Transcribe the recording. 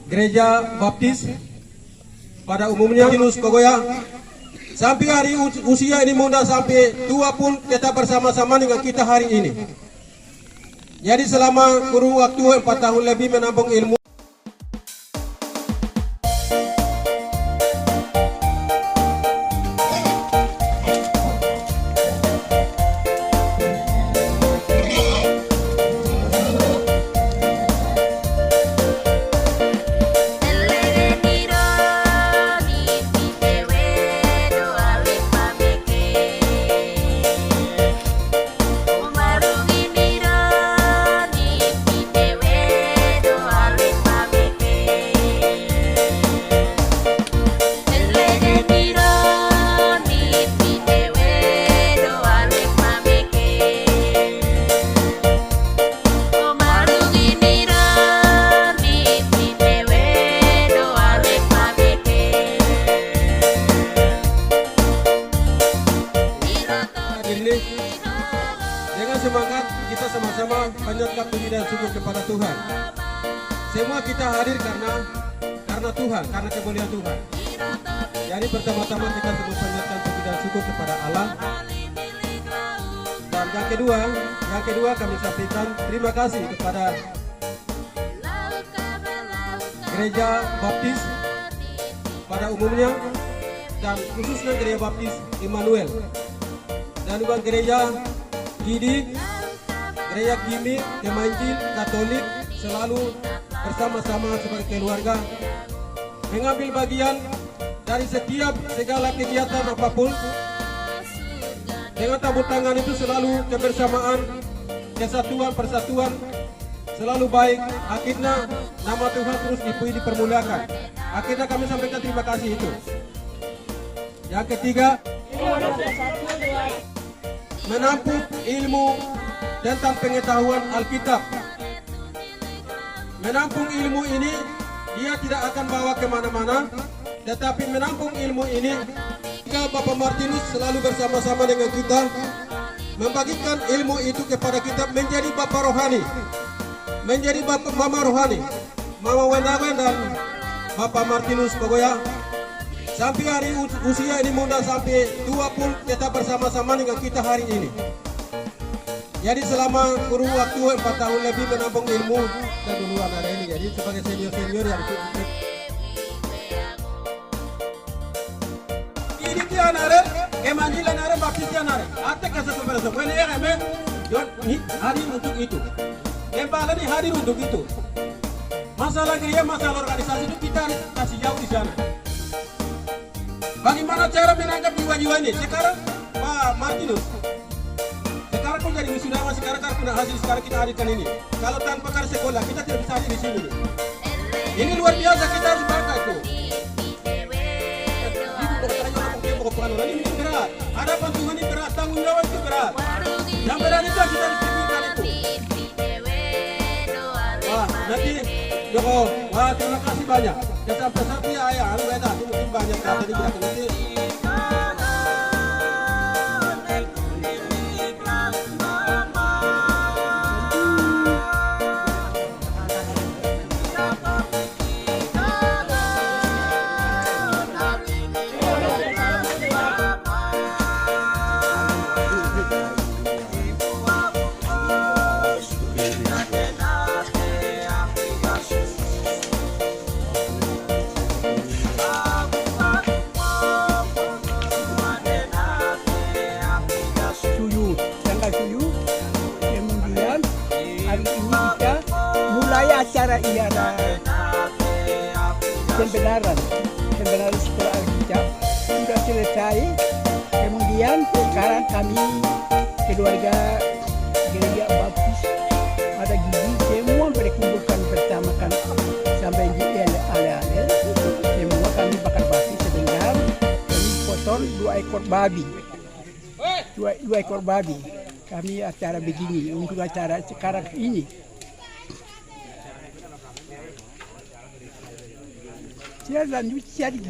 Gereja Baptis pada umumnya Martinus Kogoya. Sampai hari usia ini muda sampai tua pun tetap bersama-sama dengan kita hari ini. Jadi selama kurun waktu 4 tahun lebih menampung ilmu. Dengan semangat kita sama-sama panjatkan puji dan syukur kepada Tuhan. Semua kita hadir karena Tuhan, karena kemuliaan Tuhan. Jadi pertama-tama kita semua panjatkan puji dan syukur kepada Allah. Dan yang kedua kami sampaikan terima kasih kepada Gereja Baptis pada umumnya dan khususnya Gereja Baptis Immanuel. Dan juga gereja Gidi, gereja Kimi, Kemanjil, Katolik selalu bersama-sama sebagai keluarga mengambil bagian dari setiap segala kegiatan apapun. Dengan tepuk tangan itu selalu kebersamaan, kesatuan, persatuan selalu baik. Akhirnya nama Tuhan terus dipermuliakan. Akhirnya kami sampaikan terima kasih itu. Yang ketiga, menampung ilmu tentang pengetahuan Alkitab. Menampung ilmu ini dia tidak akan bawa kemana-mana, tetapi menampung ilmu ini jika Bapak Martinus selalu bersama-sama dengan kita, membagikan ilmu itu kepada kita, menjadi Bapak rohani, menjadi Bapak Mama rohani, Mama Wendawen dan Bapak Martinus Kogoya. Sampai hari usia ini muda sampai tua pun tetap bersama-sama dengan kita hari ini. Jadi selama kurun waktu 4 tahun lebih menampung ilmu dan duluan ada ini. Jadi sebagai senior yang ini dia nare, kemanjilan nare, baptisnya nare. Atek kasih kepada semua ini remen. Hadir untuk itu. Kembali ini hadir untuk itu. Masalah gereja, masalah organisasi itu kita kasih jauh di sana. Bagaimana cara menangkap jiwa-jiwa ini? Sekarang Pak Martinus, sekarang kau jadi wisudawan, sekarang kan punya hasil, sekarang kita hadirkan ini. Kalau tanpa karena sekolah kita tidak bisa hadir di sini. Ini luar biasa, kita harus bangga itu. Ini berat. Hadapan Tuhan ini berat, tanggung jawab itu berat. Yang berat itu kita harus pikirkan itu. Wah, nanti Joko, wah terima kasih banyak. Sampai ya ayah, mungkin banyak kata di belakang nanti. Acara ini ada pembenaran sekolah Alkitab sudah selesai. Kemudian sekarang kami keluarga Gereja Baptis ada Gigi semua berkumpulkan bersama kan sampai di ale-ale. Semua kami bakar basi sebentar. Kami potong 2 ekor babi. 2 ekor babi. Kami acara begini untuk acara sekarang ini. Saya lanjut cari